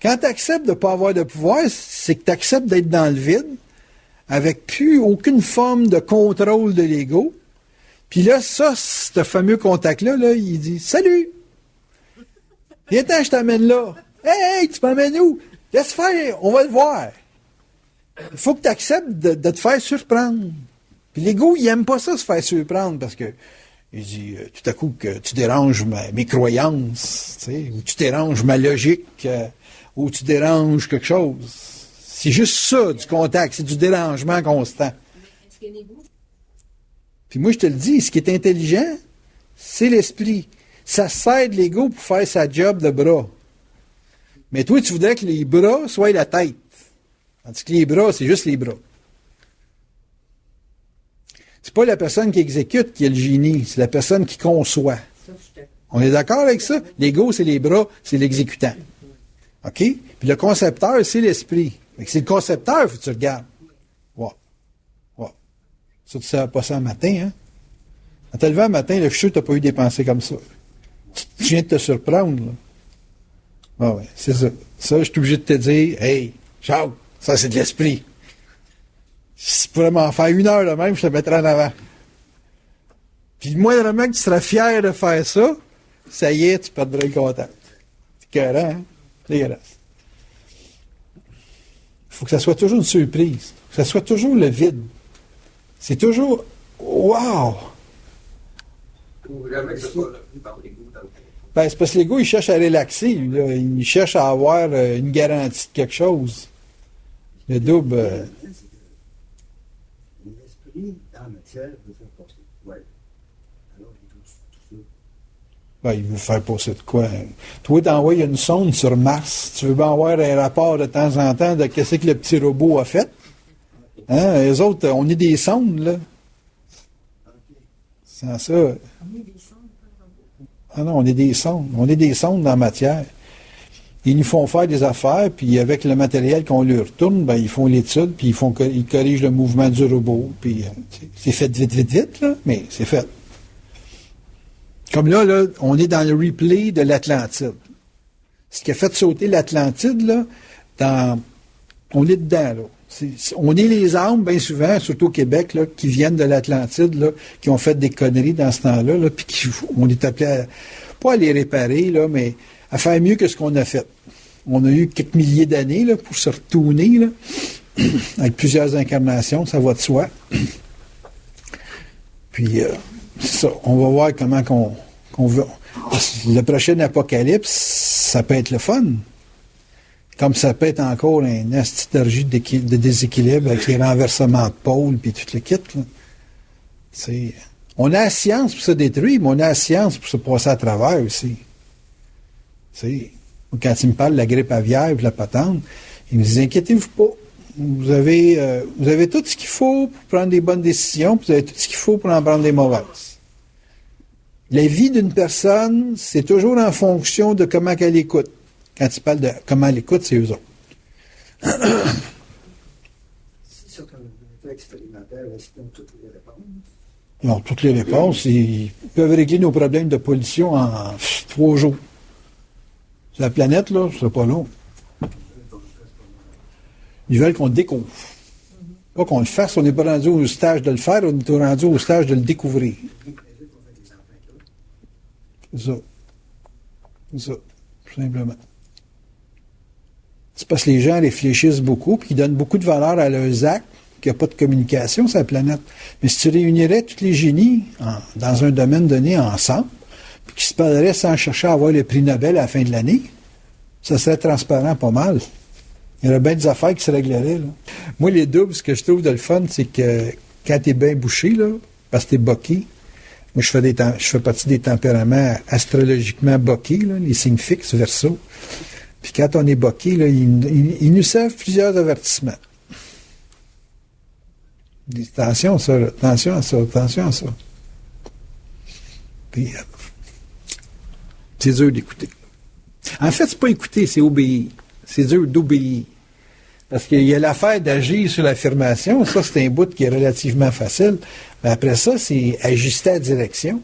Quand tu acceptes de ne pas avoir de pouvoir, c'est que tu acceptes d'être dans le vide, avec plus aucune forme de contrôle de l'ego. Puis là, ça, ce fameux contact-là, là, il dit « Salut! Viens-t'en, je t'amène là. Hey, tu m'amènes où? Laisse faire, on va le voir. » Il faut que tu acceptes de te faire surprendre. Puis l'ego, il n'aime pas ça, se faire surprendre, parce que il dit tout à coup que tu déranges mes croyances, tu sais, ou tu déranges ma logique, ou tu déranges quelque chose. C'est juste ça, du contact, c'est du dérangement constant. Est-ce que l'ego... Puis moi, je te le dis, ce qui est intelligent, c'est l'esprit. Ça sert de l'ego pour faire sa job de bras. Mais toi, tu voudrais que les bras soient la tête. Tandis que les bras, c'est juste les bras. C'est pas la personne qui exécute qui est le génie, c'est la personne qui conçoit. On est d'accord avec ça? L'ego, c'est les bras, c'est l'exécutant. OK? Puis le concepteur, c'est l'esprit. C'est le concepteur, faut que tu regardes. Wow. Wow. Ça, tu ne savais pas ça le matin, hein? Quand tu as levé le matin, le chou, tu n'as pas eu des pensées comme ça. Tu viens de te surprendre, là. Ah ouais, c'est ça. Ça, je suis obligé de te dire, hey, Charles, ça, c'est de l'esprit. Si tu pourrais m'en faire 1 heure de même, je te mettrais en avant. Puis le moindrement que tu seras fier de faire ça, ça y est, tu perdrais le contact. C'est écœurant, hein? Dégueulasse. Il faut que ça soit toujours une surprise. Il faut que ça soit toujours le vide. C'est toujours wow! Ben, c'est parce que l'ego, il cherche à relaxer. Là. Il cherche à avoir une garantie de quelque chose. Le double. L'esprit dans la matière veut faire passer. Oui. Alors, il trouve tout ça. Ben, il veut faire passer de quoi? Toi, t'envoies une sonde sur Mars. Tu veux bien avoir un rapport de temps en temps de ce que le petit robot a fait? Hein? Les autres, on est des sondes, là. Sans ça. On est des sondes. Ah non, on est des sondes. On est des sondes dans la matière. Ils nous font faire des affaires, puis avec le matériel qu'on leur retourne, ben, ils font l'étude, puis ils corrigent le mouvement du robot. Puis c'est fait vite, là, mais c'est fait. Comme là, on est dans le replay de l'Atlantide. Ce qui a fait sauter l'Atlantide, là, on est dedans, là. On est les âmes, bien souvent, surtout au Québec, là, qui viennent de l'Atlantide, là, qui ont fait des conneries dans ce temps-là, là, puis on est appelé pas à les réparer, là, mais à faire mieux que ce qu'on a fait. On a eu quelques milliers d'années là, pour se retourner, là, avec plusieurs incarnations, ça va de soi. Puis, c'est ça, on va voir comment qu'on veut. Le prochain apocalypse, ça peut être le fun. Comme ça peut être encore une astinergie de déséquilibre avec les renversements de pôles puis tout le kit. Là. On a la science pour se détruire, mais on a la science pour se passer à travers aussi. Quand il me parle de la grippe aviaire et de la patente, il me dit, inquiétez-vous pas. Vous avez tout ce qu'il faut pour prendre des bonnes décisions, puis vous avez tout ce qu'il faut pour en prendre des mauvaises. La vie d'une personne, c'est toujours en fonction de comment elle écoute. Quand il parle de comment elle écoute, c'est eux autres. Si certains effets expérimentaires, est-ce qu'ils ont toutes les réponses? Ils ont toutes les réponses. Ils peuvent régler nos problèmes de pollution en 3 jours. La planète, là, ce sera pas long. Ils veulent qu'on le découvre. Pas qu'on le fasse, on n'est pas rendu au stage de le faire, on est rendu au stage de le découvrir. C'est ça. C'est ça, tout simplement. C'est parce que les gens réfléchissent beaucoup puis qu'ils donnent beaucoup de valeur à leurs actes, qu'il n'y a pas de communication sur la planète. Mais si tu réunirais tous les génies dans un domaine donné ensemble, puis qu'ils se parleraient sans chercher à avoir le prix Nobel à la fin de l'année, ça serait transparent pas mal. Il y aurait bien des affaires qui se régleraient. Là. Moi, les doubles, ce que je trouve de le fun, c'est que quand tu es bien bouché, là, parce que tu es boqué, moi, je fais partie des tempéraments astrologiquement boqués, là, les signes fixes, verso. Puis quand on est boqué, là, ils nous servent plusieurs avertissements. Attention à ça, là, attention à ça, attention à ça. Puis, c'est dur d'écouter. En fait, c'est pas écouter, c'est obéir. C'est dur d'obéir. Parce qu'il y a l'affaire d'agir sur l'affirmation. Ça, c'est un bout qui est relativement facile. Mais après ça, c'est ajuster la direction.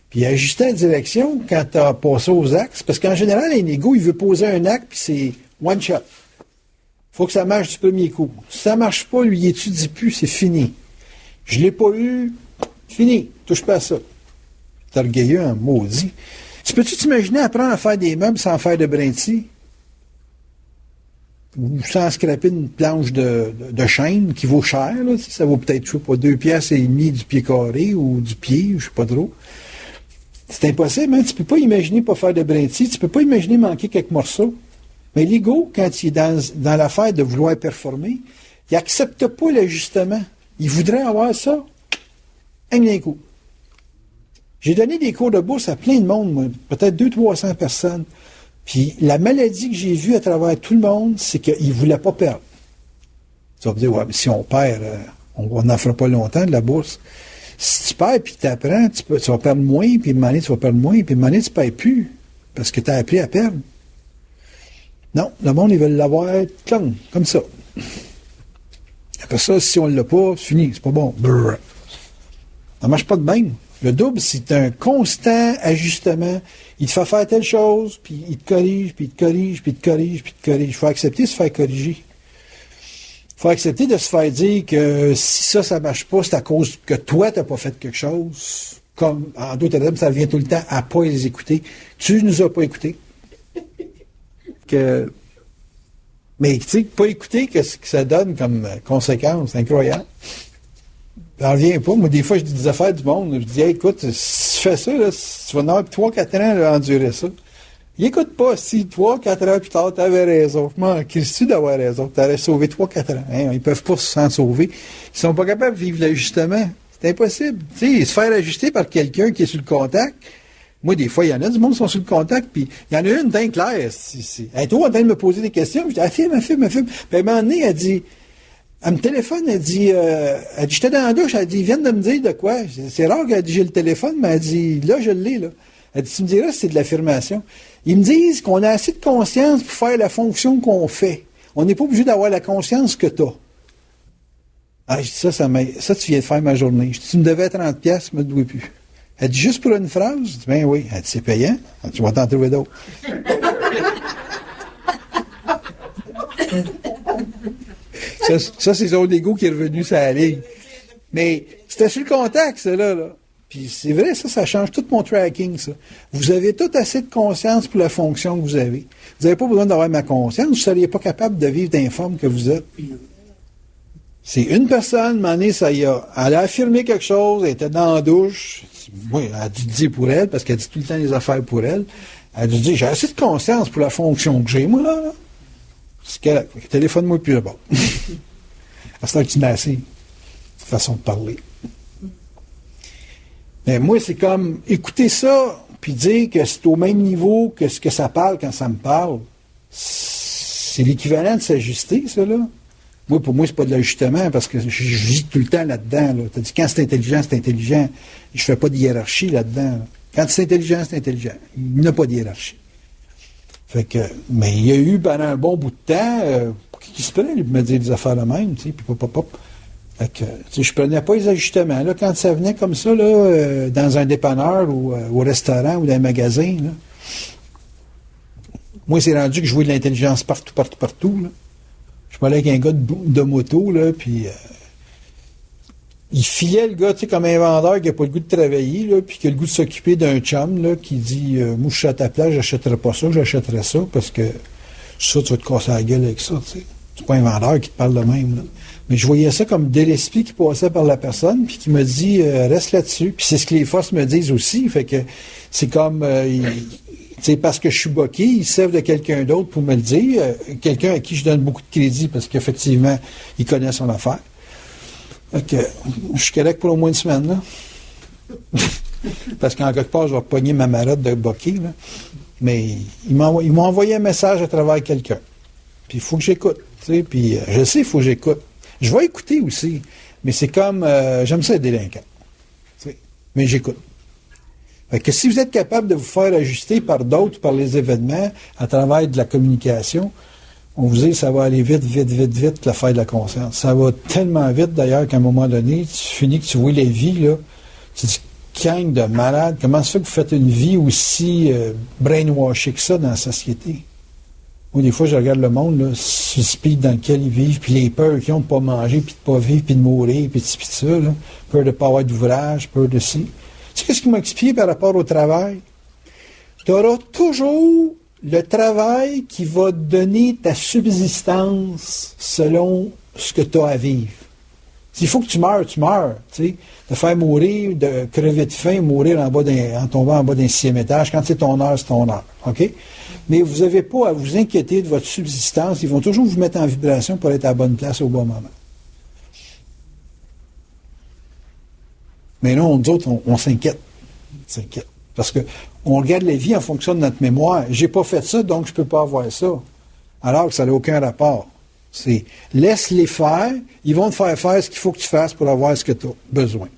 Puis ajuster la direction quand tu as passé aux actes. Parce qu'en général, un ego, il veut poser un acte, puis c'est one shot. Faut que ça marche du premier coup. Si ça marche pas, lui, il étudie plus, c'est fini. Je l'ai pas eu, fini. Touche pas à ça. C'est orgueilleux, un maudit. Tu peux-tu t'imaginer apprendre à faire des meubles sans faire de brintis? Ou sans scraper une planche de chêne qui vaut cher, là, ça vaut peut-être, je sais pas, 2,5 piastres du pied carré ou du pied, je sais pas trop. C'est impossible, hein? Tu peux pas imaginer pas faire de brintis, tu peux pas imaginer manquer quelques morceaux. Mais l'ego, quand il est dans l'affaire de vouloir performer, il accepte pas l'ajustement. Il voudrait avoir ça, un bien coup. J'ai donné des cours de bourse à plein de monde, moi, peut-être 200-300 personnes. Puis la maladie que j'ai vue à travers tout le monde, c'est qu'ils ne voulaient pas perdre. Tu vas me dire, ouais, mais si on perd, on n'en fera pas longtemps de la bourse. Si tu perds puis tu apprends, tu vas perdre moins, puis une année, tu vas perdre moins, puis une année, tu ne perds plus. Parce que tu as appris à perdre. Non, le monde, ils veulent l'avoir comme ça. Après ça, si on ne l'a pas, c'est fini, c'est pas bon. Brrr. Ça ne marche pas de même. Le double, c'est un constant ajustement. Il te fait faire telle chose, puis il te corrige, puis il te corrige, puis il te corrige, puis il te corrige. Il faut accepter de se faire corriger. Il faut accepter de se faire dire que si ça ne marche pas, c'est à cause que toi, tu n'as pas fait quelque chose. Comme, en d'autres termes, ça revient tout le temps à ne pas les écouter. Tu nous as pas écoutés. Mais, tu sais, pas écouter, qu'est-ce que ça donne comme conséquence? C'est incroyable. J'en reviens pas. Moi, des fois, je dis des affaires du monde. Je dis, hey, écoute, si tu fais ça, là, tu vas en avoir 3-4 ans à endurer ça. Il écoute pas. Si 3-4 ans plus tard, tu avais raison. Qu'est-ce d'avoir raison? Tu aurais sauvé 3-4 ans. Hein? Ils peuvent pas s'en sauver. Ils sont pas capables de vivre l'ajustement. C'est impossible. Tu sais, se faire ajuster par quelqu'un qui est sur le contact. Moi, des fois, il y en a du monde qui sont sur le contact, puis il y en a une d'un clair. Elle est toujours en train de me poser des questions. Je dis, affirme. Puis à un moment donné, elle dit, elle me téléphone, elle dit, j'étais dans la douche, elle dit, ils viennent de me dire de quoi. C'est rare qu'elle dit, j'ai le téléphone, mais elle dit, là, je l'ai, là. Elle dit, tu me diras si c'est de l'affirmation. Ils me disent qu'on a assez de conscience pour faire la fonction qu'on fait. On n'est pas obligé d'avoir la conscience que tu as. Ah, je dis, ça, tu viens de faire ma journée. Je dis, tu me devais 30$, je ne me dois plus. Elle dit, juste pour une phrase? Je dis, ben oui. Elle dit, c'est payant. Elle dit, tu vas t'en trouver d'autres. Ça, c'est son ego qui est revenu sur la ligne. Mais c'était sur le contact, ça, là. Puis c'est vrai, ça change tout mon tracking, ça. Vous avez tout assez de conscience pour la fonction que vous avez. Vous n'avez pas besoin d'avoir ma conscience. Vous ne seriez pas capable de vivre d'informe que vous êtes. C'est une personne, à un moment donné, elle a affirmé quelque chose, elle était dans la douche. Oui, elle a dû le dire pour elle, parce qu'elle dit tout le temps les affaires pour elle. Elle a dû dire, j'ai assez de conscience pour la fonction que j'ai, moi, là. C'est correct. Téléphone-moi plus là-bas. À ce temps que tu n'as assez façon de parler. Mais moi, c'est comme écouter ça, puis dire que c'est au même niveau que ce que ça parle quand ça me parle. C'est l'équivalent de s'ajuster, ça, là. Moi, pour moi, c'est pas de l'ajustement, parce que je vis tout le temps là-dedans. Là. T'as dit, quand c'est intelligent, c'est intelligent. Je fais pas de hiérarchie là-dedans. Là. Quand c'est intelligent, c'est intelligent. Il n'y a pas de hiérarchie. Fait que, mais il y a eu pendant un bon bout de temps, qui se prenait, me dire des affaires de même, tu sais, puis pop. Fait que, tu sais, je prenais pas les ajustements. Là, quand ça venait comme ça, là, dans un dépanneur ou au restaurant ou dans un magasin, là, moi, c'est rendu que je jouais de l'intelligence partout, là. Je parlais avec un gars de moto, là, puis il filait le gars, tu sais, comme un vendeur qui n'a pas le goût de travailler, là, puis qui a le goût de s'occuper d'un chum, là, qui dit moi, je suis à ta place, j'achèterais pas ça, j'achèterais ça, parce que ça, tu vas te casser la gueule avec ça, tu sais. C'est pas un vendeur qui te parle de même, là. Mais je voyais ça comme de l'esprit qui passait par la personne, puis qui me dit reste là-dessus. Puis c'est ce que les forces me disent aussi. Fait que c'est comme parce que je suis boqué, ils servent de quelqu'un d'autre pour me le dire. Quelqu'un à qui je donne beaucoup de crédit parce qu'effectivement, il connaît son affaire. Fait que je suis correct pour au moins une semaine, là. Parce qu'en quelque part, je vais pogner ma marotte de boqué, là. Mais ils m'ont envoyé un message à travers quelqu'un. Puis il faut que j'écoute. Puis je sais, il faut que j'écoute. Je vais écouter aussi, mais c'est comme, j'aime ça être délinquant. Mais j'écoute. Fait que si vous êtes capable de vous faire ajuster par d'autres, par les événements, à travers de la communication, on vous dit ça va aller vite, vite, vite, vite, l'affaire de la conscience. Ça va tellement vite, d'ailleurs, qu'à un moment donné, tu finis que tu vois les vies, là, tu te dis, gang de malade, comment ça fait que vous faites une vie aussi brainwashée que ça dans la société? Moi, des fois, je regarde le monde, là, ce speed dans lequel ils vivent, puis les peurs qu'ils ont de ne pas manger, puis de ne pas vivre, puis de mourir, puis de ça, là. Peur de ne pas avoir d'ouvrage, peur de ci. Tu sais qu'est-ce qu'il m'a expliqué par rapport au travail? Tu auras toujours le travail qui va te donner ta subsistance selon ce que tu as à vivre. S'il faut que tu meurs, tu meurs. Tu sais, de faire mourir, de crever de faim, mourir en tombant en bas d'un 6e étage, quand c'est ton heure, c'est ton heure. OK? Mais vous n'avez pas à vous inquiéter de votre subsistance. Ils vont toujours vous mettre en vibration pour être à la bonne place au bon moment. Mais non, nous autres, on s'inquiète. On s'inquiète. Parce qu'on regarde la vie en fonction de notre mémoire. J'ai pas fait ça, donc je peux pas avoir ça. Alors que ça n'a aucun rapport. C'est laisse-les faire. Ils vont te faire faire ce qu'il faut que tu fasses pour avoir ce que tu as besoin.